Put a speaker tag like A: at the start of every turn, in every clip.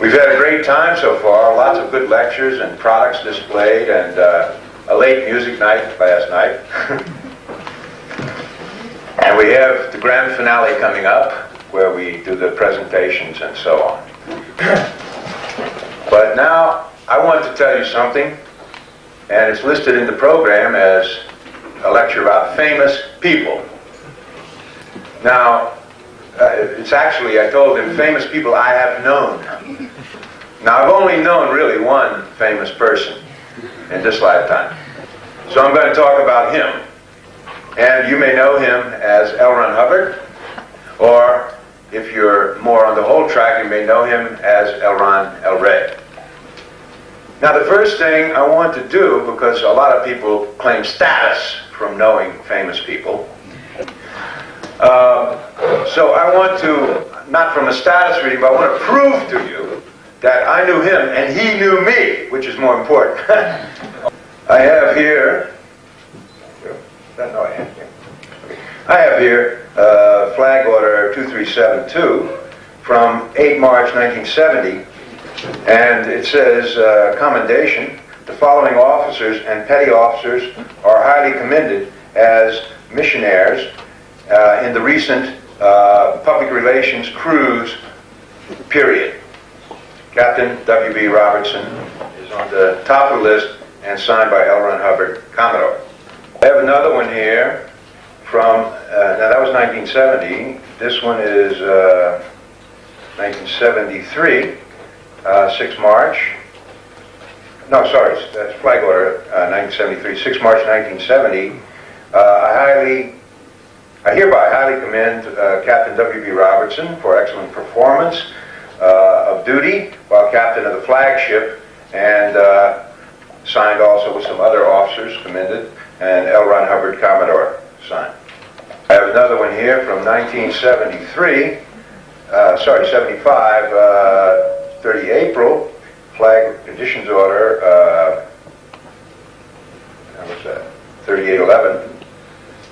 A: We've had a great time so far, lots of good lectures and products displayed, and a late music night last night. And we have the grand finale coming up, where we do the presentations and so on. But now, I want to tell you something, and it's listed in the program as a lecture about famous people. Now, it's actually, I told him, famous people I have known. Now, I've only known really one famous person in this lifetime. So I'm going to talk about him. And you may know him as L. Ron Hubbard, or if you're more on the whole track, you may know him as L. Ron El Rey. Now, the first thing I want to do, because a lot of people claim status from knowing famous people, so I want to, not from a status reading, but I want to prove to you that I knew him and he knew me, which is more important. I have here, flag order 2372 from 8 March 1970, and it says, commendation, the following officers and petty officers are highly commended as missionaries in the recent public relations cruise period. Captain W.B. Robertson is on the top of the list and signed by L. Ron Hubbard, Commodore. I have another one here from, now that was 1970. This one is 1973, 6 March. No, sorry, that's flag order 1973, 6 March 1970. I hereby highly commend Captain W.B. Robertson for excellent performance of duty while captain of the flagship, and signed also with some other officers commended, and L. Ron Hubbard, Commodore, signed. I have another one here from 1973, 75, 30 April, flag conditions order, what's that, 3811.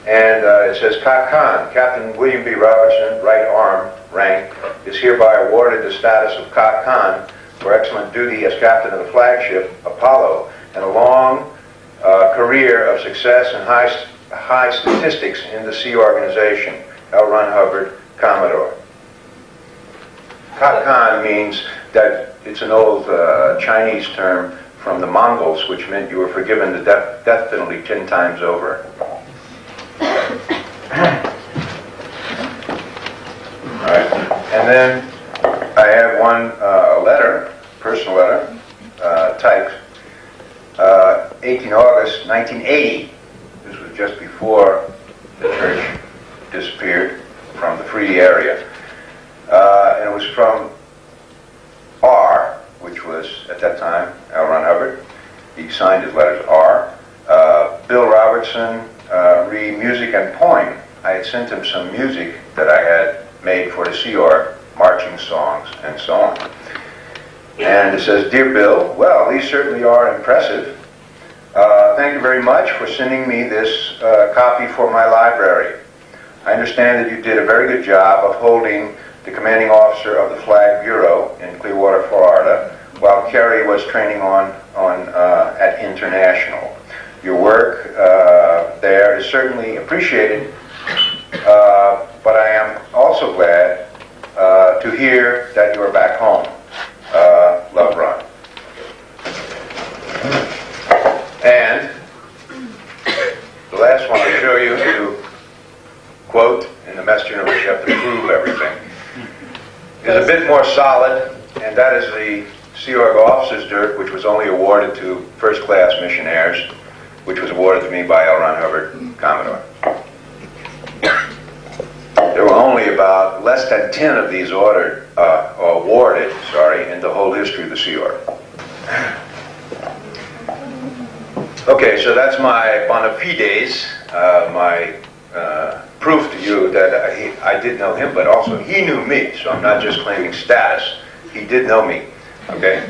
A: And it says, Captain William B. Robertson, right arm rank, is hereby awarded the status of Captain for excellent duty as captain of the flagship Apollo, and a long career of success and high statistics in the sea organization. L. Ron Hubbard, Commodore. Captain means that it's an old Chinese term from the Mongols, which meant you were forgiven the death penalty 10 times over. Alright, and then I have one letter, personal letter, typed 18 August 1980. This was just before the church disappeared from the free area. And it was from R, which was, at that time, L. Ron Hubbard. He signed his letters R. Bill Robertson, re music and poem. I had sent him some music that I had made for the Sea Org, marching songs and so on. And it says, Dear Bill, well, these certainly are impressive. Thank you very much for sending me this copy for my library. I understand that you did a very good job of holding the commanding officer of the Flag Bureau in Clearwater, Florida, while Kerry was training at International. Your work there is certainly appreciated, but I am also glad to hear that you are back home. Love, Ron. And the last one I'll show you to quote in the messenger, which you have to prove everything, is a bit more solid, and that is the Sea Org Officer's Dirk, which was only awarded to first-class missionaries, which was awarded to me by L. Ron Hubbard, Commodore. There were only about less than 10 of these awarded in the whole history of the Sea Org. Okay, so that's my bona fides, my proof to you that I did know him, but also he knew me, so I'm not just claiming status. He did know me, okay?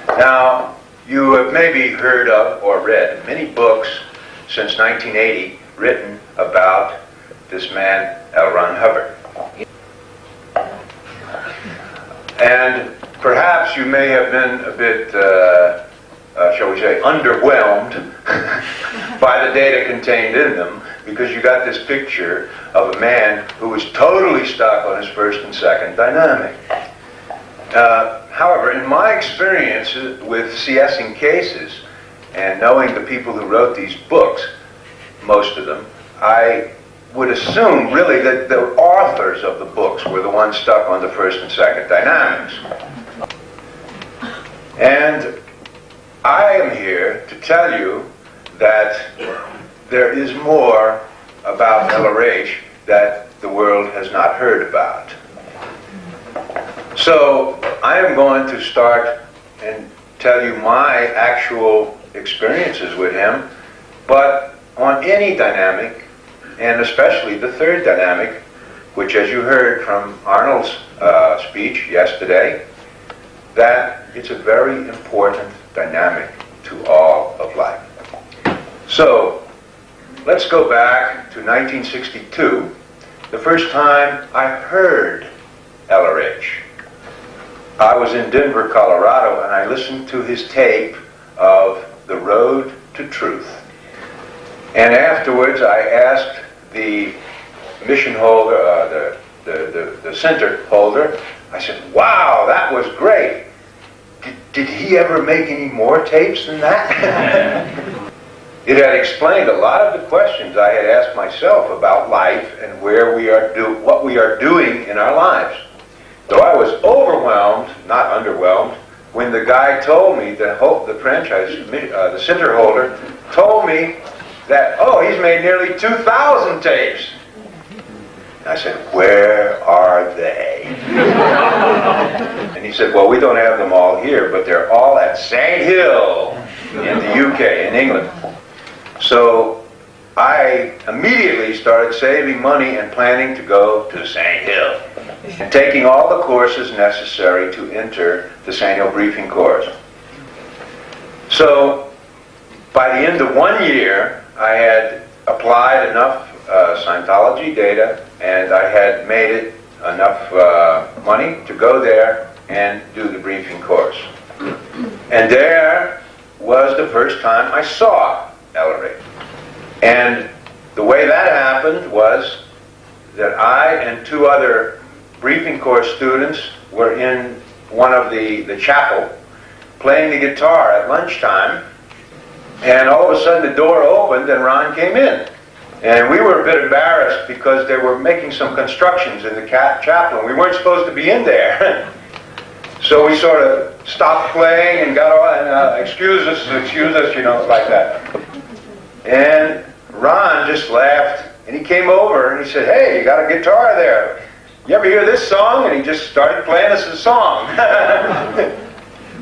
A: Now, you have maybe heard of or read many books since 1980 written about this man, L. Ron Hubbard. And perhaps you may have been a bit, shall we say, underwhelmed by the data contained in them, because you got this picture of a man who was totally stuck on his first and second dynamic. However, in my experience with CSing cases and knowing the people who wrote these books, most of them, I would assume really that the authors of the books were the ones stuck on the first and second dynamics. And I am here to tell you that there is more about LRH that the world has not heard about. So I am going to start and tell you my actual experiences with him, but on any dynamic, and especially the third dynamic, which, as you heard from Arnold's speech yesterday, that it's a very important dynamic to all of life. So let's go back to 1962, the first time I heard LRH. I was in Denver, Colorado, and I listened to his tape of The Road to Truth. And afterwards, I asked the mission holder, the center holder, I said, wow, that was great. Did he ever make any more tapes than that? It had explained a lot of the questions I had asked myself about life and where we are what we are doing in our lives. So I was overwhelmed, not underwhelmed, when the guy told me, the franchise, the center holder, told me that, oh, he's made nearly 2,000 tapes. I said, where are they? And he said, well, we don't have them all here, but they're all at St. Hill in the UK, in England. So I immediately started saving money and planning to go to St. Hill, and taking all the courses necessary to enter the St. Hill briefing course. So by the end of 1 year, I had applied enough Scientology data, and I had made it enough money to go there and do the briefing course. And there was the first time I saw LRH. And the way that happened was that I and two other briefing course students were in one of the chapel playing the guitar at lunchtime, and all of a sudden the door opened and Ron came in. And we were a bit embarrassed because they were making some constructions in the chapel and we weren't supposed to be in there. So we sort of stopped playing and got on, and excuse us, you know, like that. And Ron just laughed, and he came over and he said, hey, you got a guitar there. You ever hear this song? And he just started playing us a song.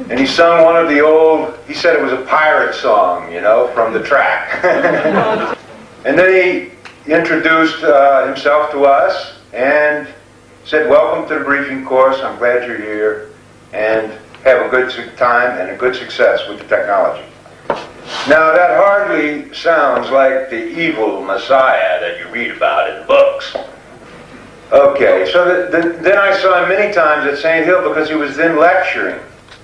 A: And he sung one of the old, he said it was a pirate song, you know, from the track. And then he introduced himself to us and said, welcome to the briefing course, I'm glad you're here, and have a good time and a good success with the technology. Now that hardly sounds like the evil Messiah that you read about in books. Okay, so then I saw him many times at St. Hill because he was then lecturing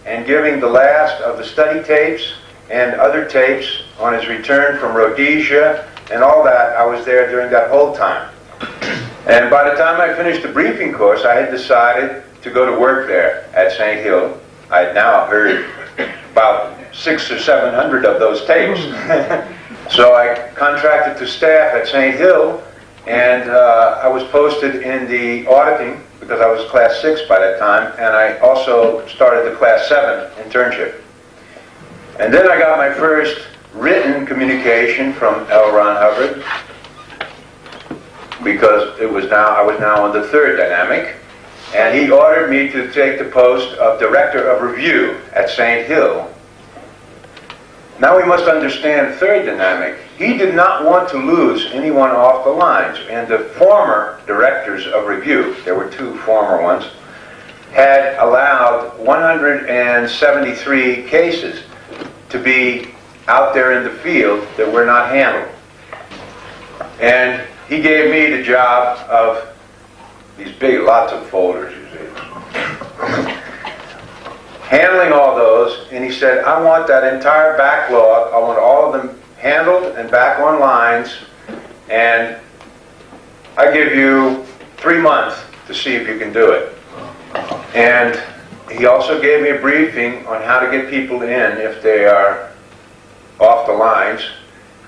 A: and giving the last of the study tapes and other tapes on his return from Rhodesia and all that. I was there during that whole time. And by the time I finished the briefing course, I had decided to go to work there at St. Hill. I had now heard about 600 or 700 of those tapes. So I contracted to staff at St. Hill, and I was posted in the auditing because I was class 6 by that time, and I also started the class 7 internship. And then I got my first written communication from L. Ron Hubbard, because I was now on the third dynamic, and he ordered me to take the post of Director of Review at St. Hill. Now we must understand third dynamic. He did not want to lose anyone off the lines, and the former directors of review, there were two former ones, had allowed 173 cases to be out there in the field that were not handled. And he gave me the job of these big, lots of folders, you see. handling all those, and he said, I want that entire backlog, I want all of them handled and back on lines, and I give you 3 months to see if you can do it. And he also gave me a briefing on how to get people in if they are off the lines.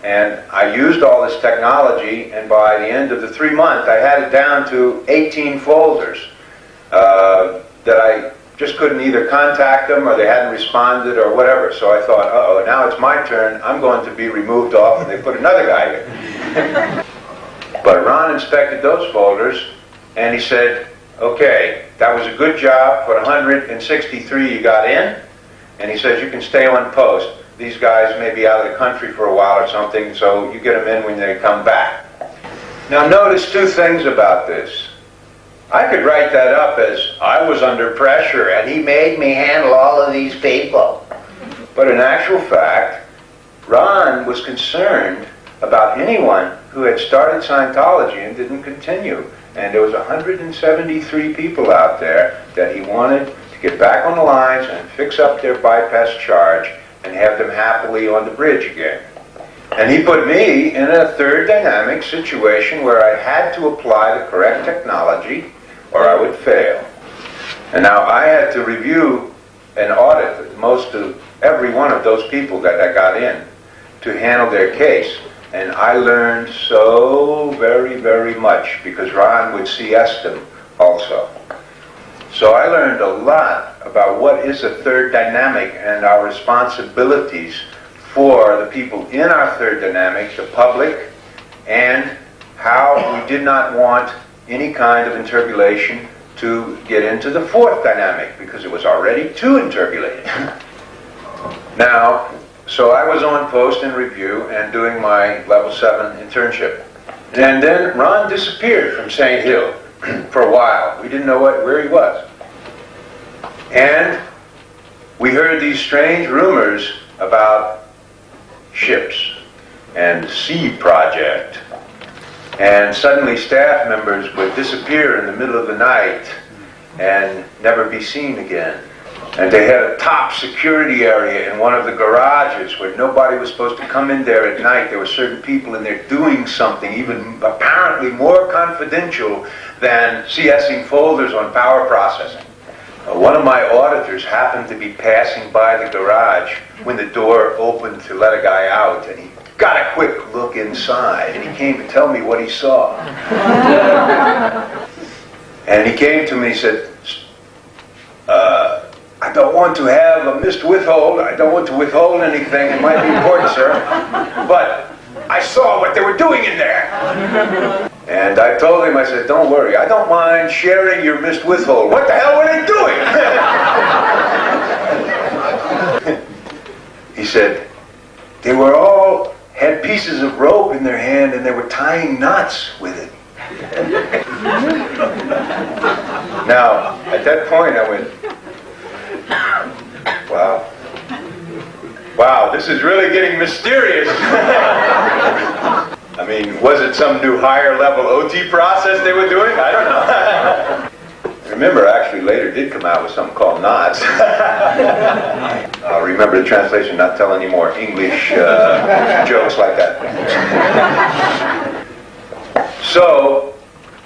A: And I used all this technology, and by the end of the 3 months, I had it down to 18 folders that I just couldn't either contact them or they hadn't responded or whatever. So I thought, uh-oh, now it's my turn. I'm going to be removed off, and they put another guy here. But Ron inspected those folders, and he said, okay, that was a good job. For 163 you got in, and he says you can stay on post. These guys may be out of the country for a while or something, so you get them in when they come back. Now notice 2 things about this. I could write that up as, I was under pressure and he made me handle all of these people. But in actual fact, Ron was concerned about anyone who had started Scientology and didn't continue. And there was 173 people out there that he wanted to get back on the lines and fix up their bypass charge and have them happily on the bridge again. And he put me in a third dynamic situation where I had to apply the correct technology or I would fail. And now I had to review and audit most of every one of those people that I got in to handle their case. And I learned so very, very much because Ron would CS them also. So I learned a lot about what is a third dynamic and our responsibilities for the people in our third dynamic, the public, and how we did not want any kind of interpolation to get into the fourth dynamic because it was already too interpolated. Now, so I was on post in review and doing my level 7 internship. And then Ron disappeared from St. Hill for a while. We didn't know where he was. And we heard these strange rumors about ships and the Sea Project. And suddenly staff members would disappear in the middle of the night and never be seen again. And they had a top security area in one of the garages where nobody was supposed to come in there at night. There were certain people in there doing something even apparently more confidential than CSing folders on power processing. One of my auditors happened to be passing by the garage when the door opened to let a guy out, and he got a quick look inside, and he came to tell me what he saw. And he came to me and said, I don't want to have a missed withhold. I don't want to withhold anything. It might be important, sir. But I saw what they were doing in there. And I told him, I said, don't worry. I don't mind sharing your missed withhold. What the hell were they doing? He said, they were all had pieces of rope in their hand and they were tying knots with it. Now, at that point I went, wow, this is really getting mysterious. I mean, was it some new higher level OT process they were doing? I don't know. Remember, actually later did come out with something called knots. Remember the translation, not tell any more English jokes like that. So,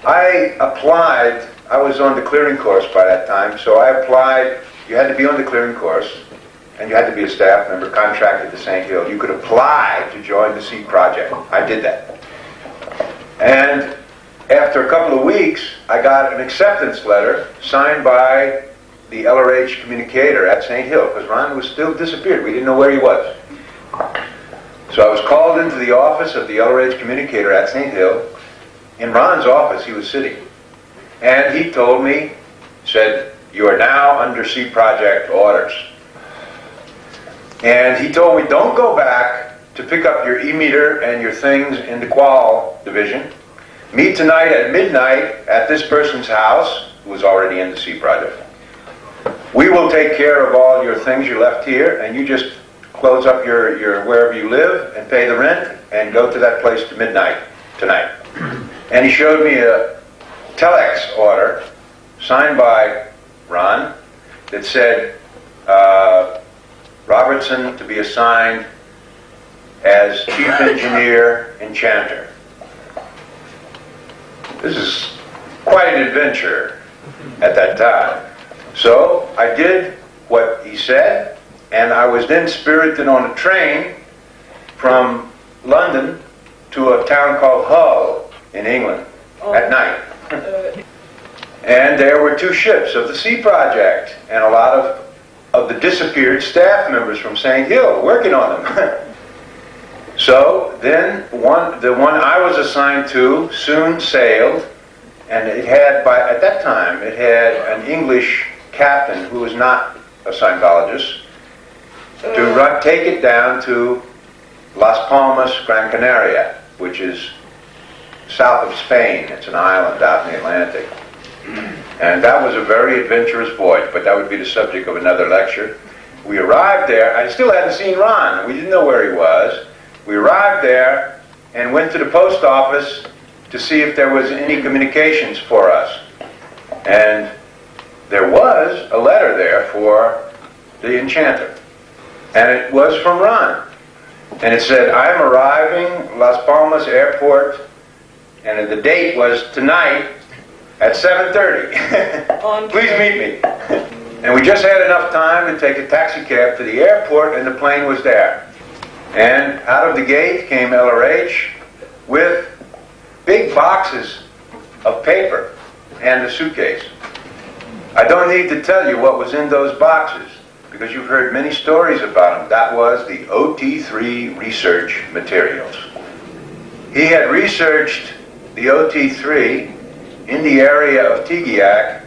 A: I applied. I was on the clearing course by that time, so I applied. You had to be on the clearing course, and you had to be a staff member contracted to St. Hill. You could apply to join the Sea Project. I did that. And after a couple of weeks, I got an acceptance letter signed by the LRH communicator at St. Hill, because Ron was still disappeared. We didn't know where he was. So I was called into the office of the LRH communicator at St. Hill. In Ron's office, he was sitting. And he told me, said, you are now under Sea Project orders. And he told me, don't go back to pick up your e-meter and your things in the Qual division. Meet tonight at midnight at this person's house, who was already in the Sea Project. We will take care of all your things you left here, and you just close up your wherever you live and pay the rent and go to that place to midnight tonight. And he showed me a telex order signed by Ron that said, Robertson to be assigned as Chief Engineer Enchanter. This is quite an adventure at that time. So I did what he said, and I was then spirited on a train from London to a town called Hull in England at night. And there were 2 ships of the Sea Project and a lot of the disappeared staff members from St. Hill working on them. So then the one I was assigned to soon sailed, and it had, at that time, it had an English captain who was not a Scientologist to take it down to Las Palmas, Gran Canaria, which is south of Spain. It's an island out in the Atlantic. And that was a very adventurous voyage, but that would be the subject of another lecture. We arrived there. I still hadn't seen Ron. We didn't know where he was. We arrived there and went to the post office to see if there was any communications for us. And there was a letter there for the Enchanter. And it was from Ron. And it said, "I am arriving Las Palmas Airport," and the date was tonight at 7:30. Please meet me. And we just had enough time to take a taxi cab to the airport, and the plane was there. And out of the gate came LRH with big boxes of paper and a suitcase. I don't need to tell you what was in those boxes, because you've heard many stories about them. That was the OT3 research materials. He had researched the OT3 in the area of Tigiak,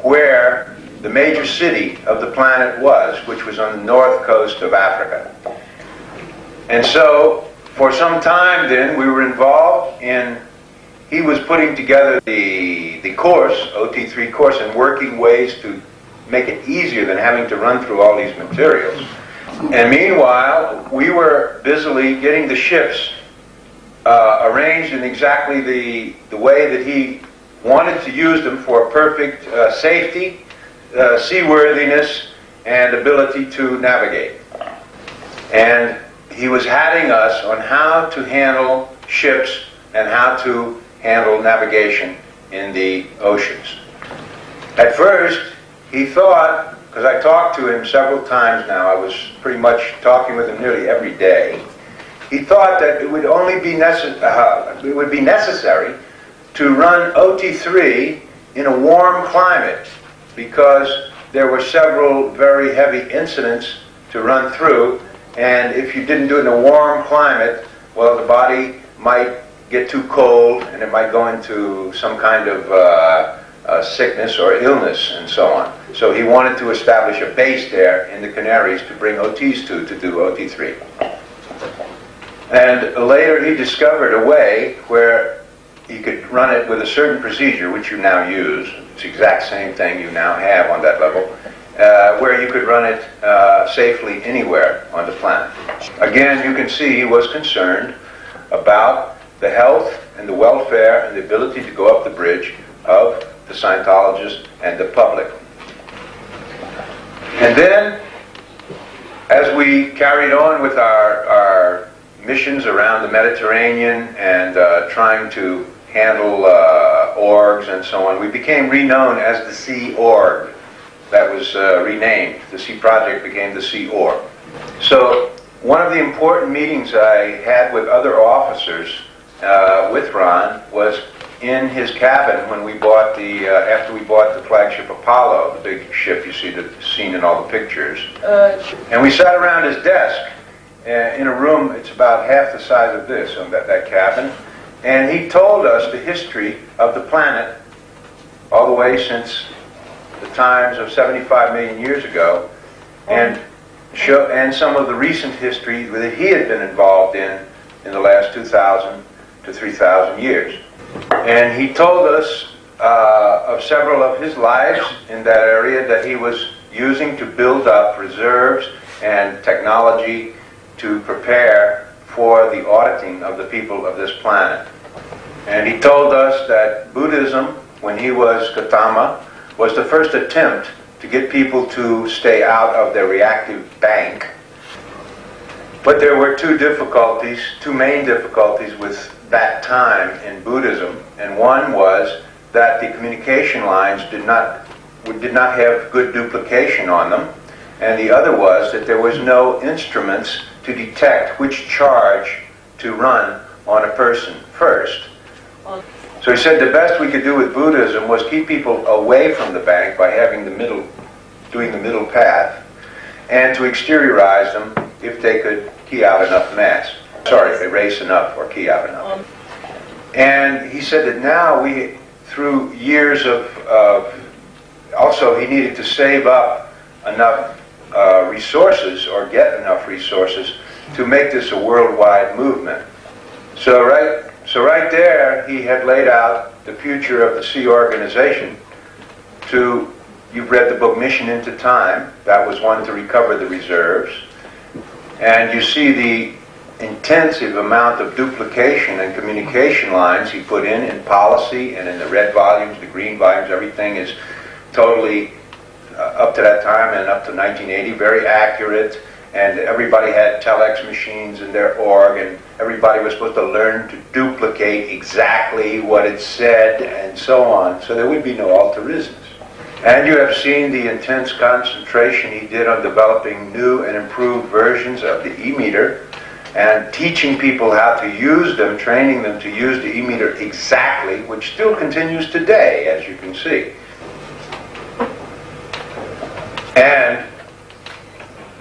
A: where the major city of the planet was, which was on the north coast of Africa. And so, for some time then, we were involved in, he was putting together the course, OT3 course, and working ways to make it easier than having to run through all these materials. And meanwhile, we were busily getting the ships arranged in exactly the way that he wanted to use them for perfect safety, seaworthiness, and ability to navigate. And he was having us on how to handle ships and how to handle navigation in the oceans. At first, he thought, because I talked to him several times now, I was pretty much talking with him nearly every day, he thought that it would only be necessary to run OT3 in a warm climate, because there were several very heavy incidents to run through, and if you didn't do it in a warm climate, well, the body might get too cold and it might go into some kind of sickness or illness and so on. So he wanted to establish a base there in the Canaries to bring OTs to do OT3. And later he discovered a way where he could run it with a certain procedure, which you now use. It's the exact same thing you now have on that level, where you could run it safely anywhere on the planet. Again, you can see he was concerned about the health and the welfare and the ability to go up the bridge of the Scientologists and the public. And then, as we carried on with our missions around the Mediterranean and trying to handle orgs and so on, we became renowned as the Sea Org. That was renamed. The Sea Project became the Sea Org. So one of the important meetings I had with other officers with Ron was in his cabin when we bought after we bought the flagship Apollo, the big ship you see seen in all the pictures. And we sat around his desk in a room. It's about half the size of this, on that cabin. And he told us the history of the planet all the way since the times of 75 million years ago, and some of the recent history that he had been involved in the last 2,000 to 3,000 years. And he told us of several of his lives in that area that he was using to build up reserves and technology to prepare for the auditing of the people of this planet. And he told us that Buddhism, when he was Gautama, was the first attempt to get people to stay out of their reactive bank. But there were two main difficulties with that time in Buddhism, and one was that the communication lines did not have good duplication on them, and the other was that there was no instruments to detect which charge to run on a person first. So he said the best we could do with Buddhism was keep people away from the bank by having doing the middle path, and to exteriorize them if they could key out enough mass. Erase enough or key out enough. And he said that now through years also he needed to save up enough resources or get enough resources to make this a worldwide movement. So right there he had laid out the future of the Sea Organization you've read the book Mission into Time. That was one to recover the reserves. And you see the intensive amount of duplication and communication lines he put in policy and in the red volumes, the green volumes. Everything is totally, up to that time and up to 1980, very accurate. And everybody had telex machines in their org, and everybody was supposed to learn to duplicate exactly what it said, and so on. So there would be no altruisms. And you have seen the intense concentration he did on developing new and improved versions of the e-meter and teaching people how to use them, training them to use the e-meter exactly, which still continues today, as you can see. And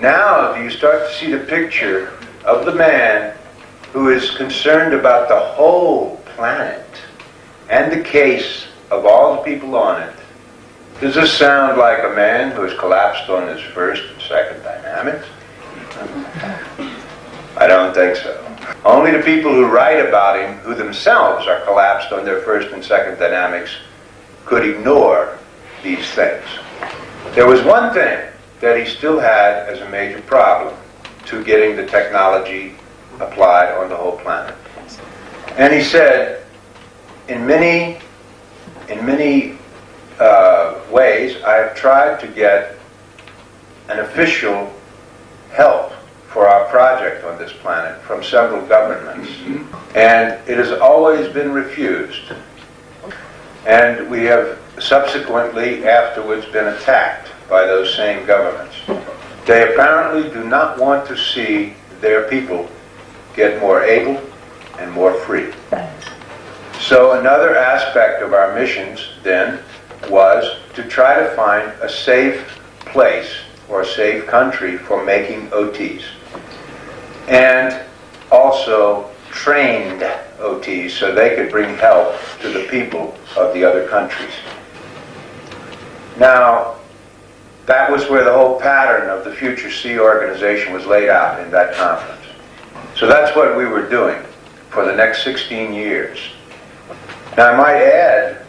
A: now you start to see the picture of the man who is concerned about the whole planet and the case of all the people on it. Does this sound like a man who has collapsed on his first and second dynamics? I don't think so. Only the people who write about him, who themselves are collapsed on their first and second dynamics, could ignore these things. There was one thing that he still had as a major problem to getting the technology applied on the whole planet. And he said, in many ways, I have tried to get an official help for our project on this planet from several governments, and it has always been refused. And we have subsequently afterwards been attacked by those same governments. They apparently do not want to see their people get more able and more free. So another aspect of our missions then was to try to find a safe place or a safe country for making OTs. And also trained OTs so they could bring help to the people of the other countries. Now, that was where the whole pattern of the future Sea Organization was laid out in that conference. So that's what we were doing for the next 16 years. Now I might add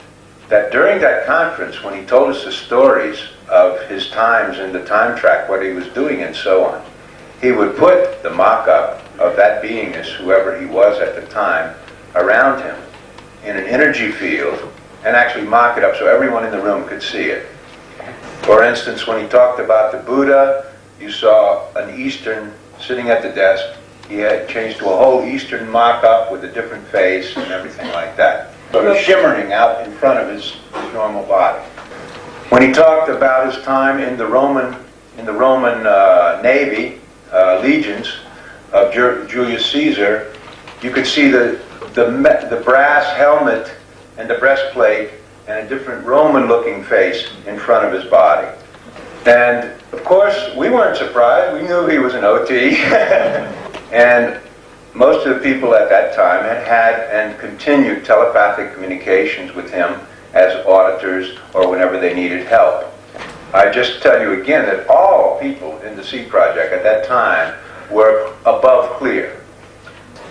A: that during that conference, when he told us the stories of his times in the time track, what he was doing and so on, he would put the mock-up of that beingness, whoever he was at the time, around him in an energy field and actually mock it up so everyone in the room could see it. For instance, when he talked about the Buddha, you saw an Eastern sitting at the desk. He had changed to a whole Eastern mock-up with a different face and everything like that, sort of shimmering out in front of his normal body. When he talked about his time in the Roman Navy, legions of Julius Caesar, you could see the brass helmet and the breastplate and a different Roman-looking face in front of his body. And, of course, we weren't surprised. We knew he was an OT. And most of the people at that time had and continued telepathic communications with him as auditors or whenever they needed help. I just tell you again that all people in the Sea Project at that time were above clear.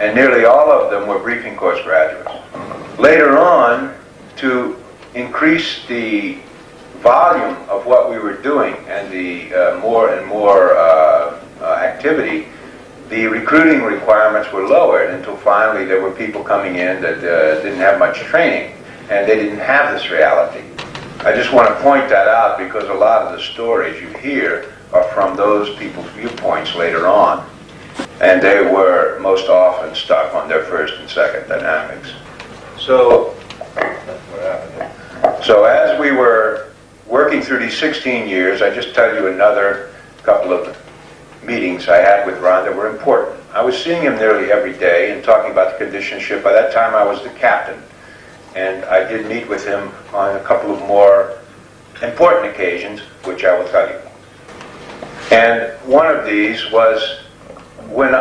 A: And nearly all of them were briefing course graduates. Later on, to increase the volume of what we were doing and the more and more activity, the recruiting requirements were lowered until finally there were people coming in that didn't have much training and they didn't have this reality. I just want to point that out because a lot of the stories you hear are from those people's viewpoints later on. And they were most often stuck on their first and second dynamics. So as we were working through these 16 years, I just tell you another couple of meetings I had with Ron that were important. I was seeing him nearly every day and talking about the condition ship. By that time I was the captain. And I did meet with him on a couple of more important occasions, which I will tell you. And one of these was when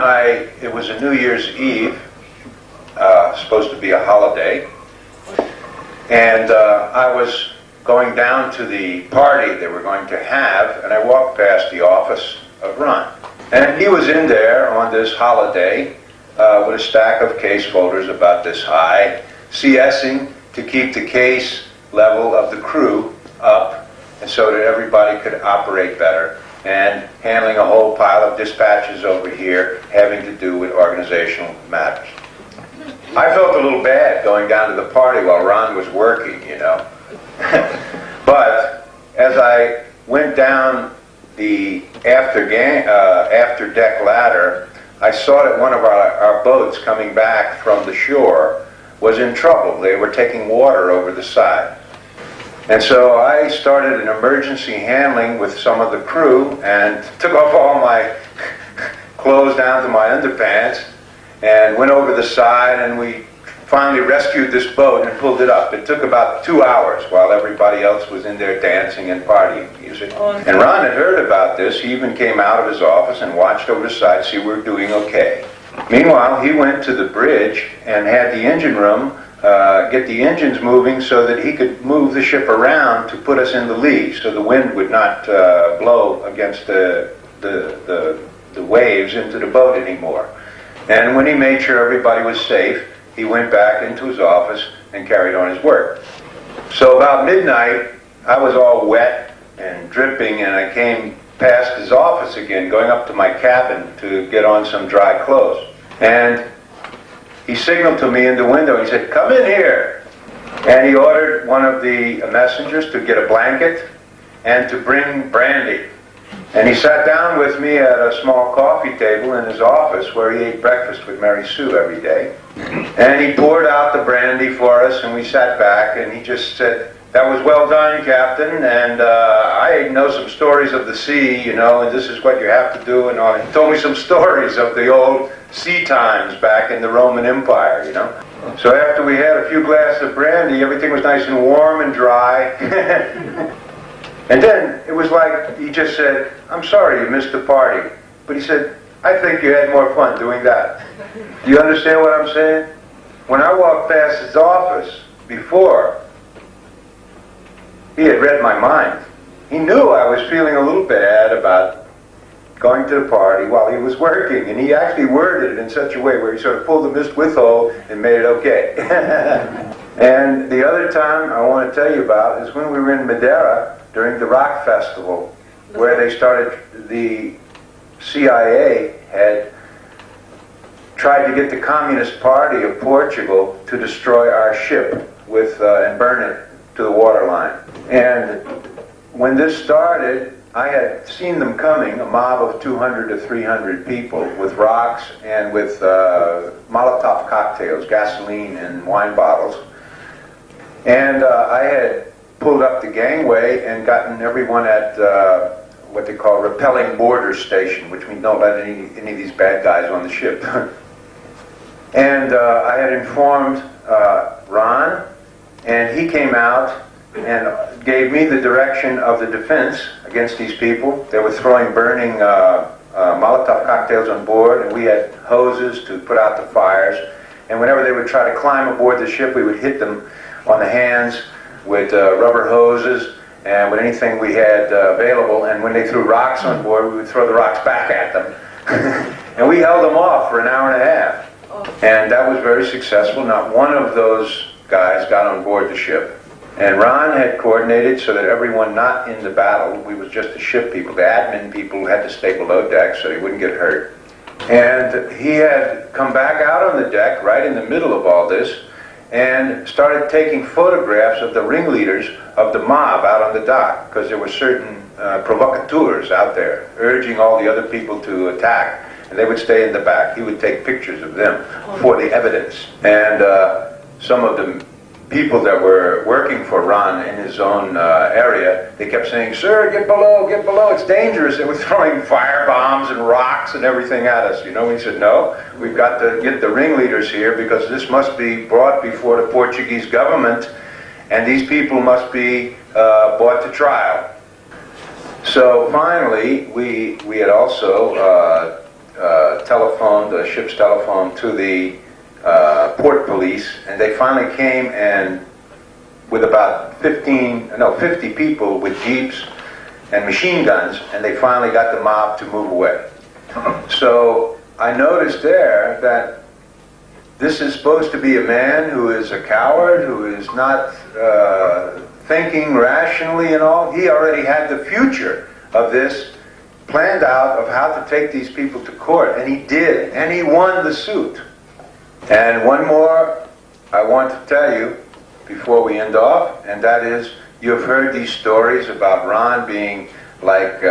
A: it was a New Year's Eve, supposed to be a holiday, and I was going down to the party they were going to have, and I walked past the office of Ron. And he was in there on this holiday with a stack of case folders about this high, CSing to keep the case level of the crew up, and so that everybody could operate better, and handling a whole pile of dispatches over here having to do with organizational matters. I felt a little bad going down to the party while Ron was working, you know. But as I went down the after deck ladder, I saw that one of our boats coming back from the shore was in trouble. They were taking water over the side. And so I started an emergency handling with some of the crew and took off all my clothes down to my underpants and went over the side, and we finally rescued this boat and pulled it up. It took about 2 hours while everybody else was in there dancing and partying music. And Ron had heard about this. He even came out of his office and watched over the side to see we were doing okay. Meanwhile, he went to the bridge and had the engine room get the engines moving so that he could move the ship around to put us in the lee, so the wind would not blow against the waves into the boat anymore. And when he made sure everybody was safe, he went back into his office and carried on his work. So about midnight, I was all wet and dripping, and I came past his office again, going up to my cabin to get on some dry clothes. And he signaled to me in the window. He said, "Come in here." And he ordered one of the messengers to get a blanket and to bring brandy. And he sat down with me at a small coffee table in his office where he ate breakfast with Mary Sue every day. And he poured out the brandy for us, and we sat back, and he just said, "That was well done, Captain, and I know some stories of the sea, you know, and this is what you have to do," and all. He told me some stories of the old sea times back in the Roman Empire, you know. So after we had a few glasses of brandy, everything was nice and warm and dry. And then it was like he just said, "I'm sorry you missed the party." But he said, "I think you had more fun doing that." Do you understand what I'm saying? When I walked past his office before, he had read my mind. He knew I was feeling a little bad about going to the party while he was working, and he actually worded it in such a way where he sort of pulled the mist withhold and made it okay. And the other time I want to tell you about is when we were in Madeira during the rock festival, where they started, the CIA had tried to get the Communist Party of Portugal to destroy our ship and burn it to the waterline. And when this started, I had seen them coming, a mob of 200 to 300 people with rocks and with Molotov cocktails, gasoline and wine bottles. And I had pulled up the gangway and gotten everyone at what they call repelling border station, which means don't let any of these bad guys on the ship. And I had informed Ron, and he came out and gave me the direction of the defense against these people. They were throwing burning Molotov cocktails on board, and we had hoses to put out the fires. And whenever they would try to climb aboard the ship, we would hit them on the hands with rubber hoses and with anything we had available. And when they threw rocks on board, we would throw the rocks back at them. And we held them off for an hour and a half. And that was very successful. Not one of those guys got on board the ship. And Ron had coordinated so that everyone not in the battle, we was just the ship people, the admin people had to stay below deck so they wouldn't get hurt. And he had come back out on the deck right in the middle of all this, and started taking photographs of the ringleaders of the mob out on the dock, because there were certain provocateurs out there urging all the other people to attack, and they would stay in the back. He would take pictures of them for the evidence. And some of the people that were working for Ron in his own area, they kept saying, "Sir, get below, it's dangerous." They were throwing fire bombs and rocks and everything at us, you know. He said, "No, we've got to get the ringleaders here, because this must be brought before the Portuguese government, and these people must be brought to trial." So finally, we had also telephoned, the ship's telephone, to the port police, and they finally came, and with about 50 people with jeeps and machine guns, and they finally got the mob to move away. So I noticed there that this is supposed to be a man who is a coward, who is not thinking rationally and all. He already had the future of this planned out, of how to take these people to court, and he did, and he won the suit. And one more I want to tell you before we end off, and that is, you've heard these stories about Ron being like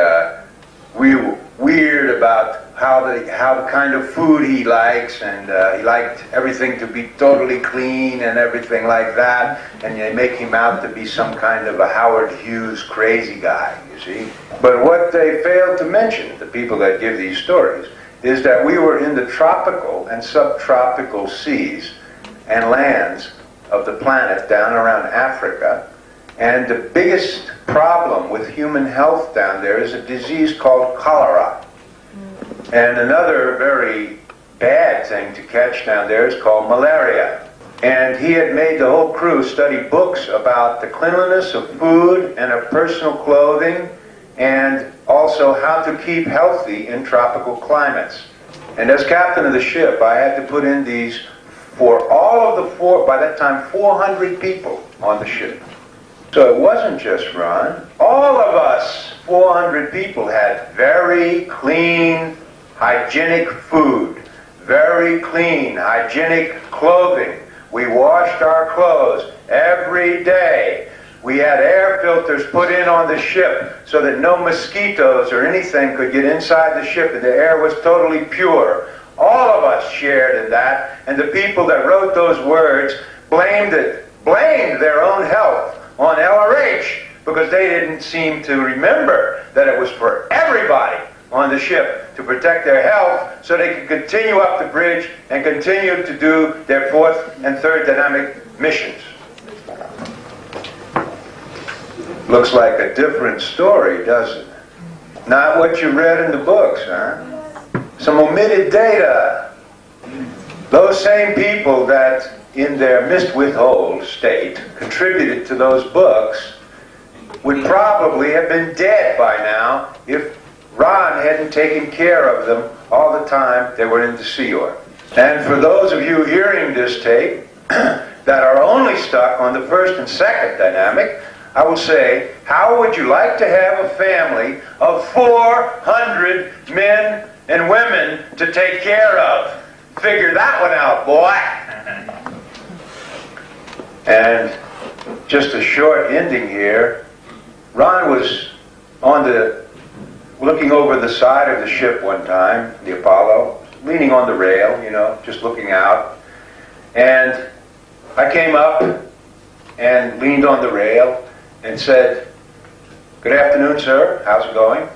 A: weird about how the kind of food he likes, and he liked everything to be totally clean and everything like that, and they make him out to be some kind of a Howard Hughes crazy guy, you see. But what they failed to mention, the people that give these stories, is that we were in the tropical and subtropical seas and lands of the planet down around Africa, and the biggest problem with human health down there is a disease called cholera. And another very bad thing to catch down there is called malaria. And he had made the whole crew study books about the cleanliness of food and of personal clothing, and also how to keep healthy in tropical climates. And as captain of the ship, I had to put in these for all of the by that time, 400 people on the ship. So it wasn't just Ron. All of us, 400 people, had very clean, hygienic food, very clean, hygienic clothing. We washed our clothes every day. We had air filters put in on the ship so that no mosquitoes or anything could get inside the ship, and the air was totally pure. All of us shared in that, and the people that wrote those words blamed their own health on LRH, because they didn't seem to remember that it was for everybody on the ship to protect their health, so they could continue up the bridge and continue to do their fourth and third dynamic missions. Looks like a different story, doesn't it? Not what you read in the books, huh? Some omitted data. Those same people that, in their mist-withhold state, contributed to those books would probably have been dead by now if Ron hadn't taken care of them all the time they were in the Sea Org. And for those of you hearing this tape that are only stuck on the first and second dynamic, I will say, how would you like to have a family of 400 men and women to take care of? Figure that one out, boy. And just a short ending here. Ron was looking over the side of the ship one time, the Apollo, leaning on the rail, you know, just looking out. And I came up and leaned on the rail and said, "Good afternoon, sir. How's it going?"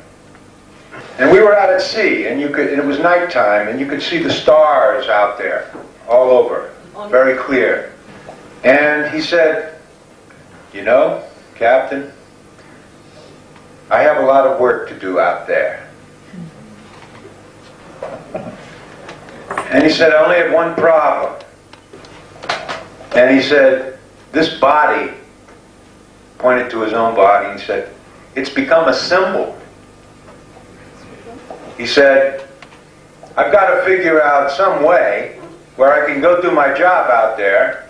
A: And we were out at sea, and it was nighttime, and you could see the stars out there, all over, very clear. And he said, "You know, Captain, I have a lot of work to do out there." And he said, "I only have one problem." And he said, "This body," pointed to his own body, and said, "It's become a symbol." He said, "I've got to figure out some way where I can go do my job out there,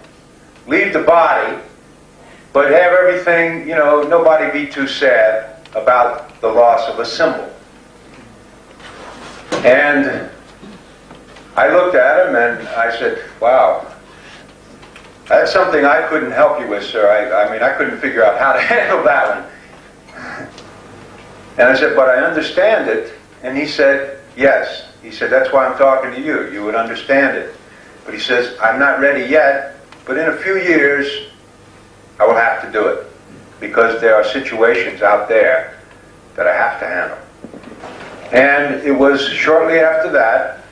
A: leave the body, but have everything, you know, nobody be too sad about the loss of a symbol." And I looked at him and I said, "Wow, That's something I couldn't help you with, sir. I mean, I couldn't figure out how to handle that one. And I said, but I understand it. And he said, yes. He said, that's why I'm talking to you. You would understand it. But he says, I'm not ready yet, but in a few years, I will have to do it. Because there are situations out there that I have to handle. And it was shortly after that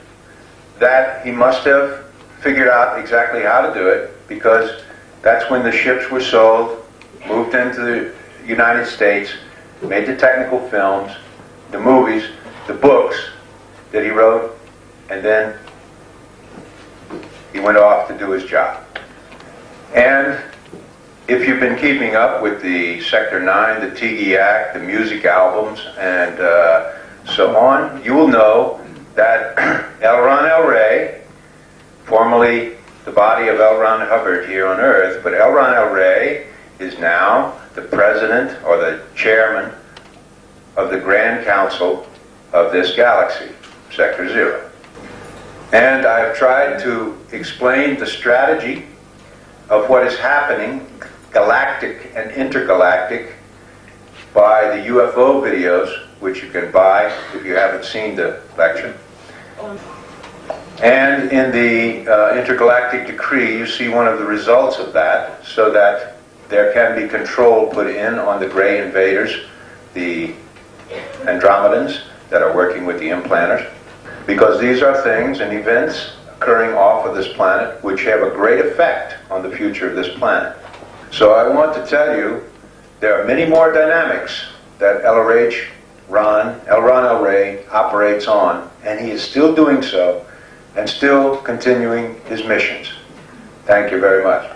A: that he must have figured out exactly how to do it, because that's when the ships were sold, moved into the United States, made the technical films, the movies, the books that he wrote, and then he went off to do his job. And if you've been keeping up with the Sector 9, the Tiki Act, the music albums, and so on, you will know that L. Ron El Rey, formerly the body of L. Ron Hubbard here on Earth, but L. Ron El Rey is now the president or the chairman of the Grand Council of this galaxy, Sector 0. And I have tried to explain the strategy of what is happening, galactic and intergalactic, by the UFO videos, which you can buy if you haven't seen the lecture. And in the intergalactic decree, you see one of the results of that, so that there can be control put in on the gray invaders, the Andromedans that are working with the implanters, because these are things and events occurring off of this planet which have a great effect on the future of this planet. So I want to tell you, there are many more dynamics that L. Ron El Rey operates on, and he is still doing so, and still continuing his missions. Thank you very much.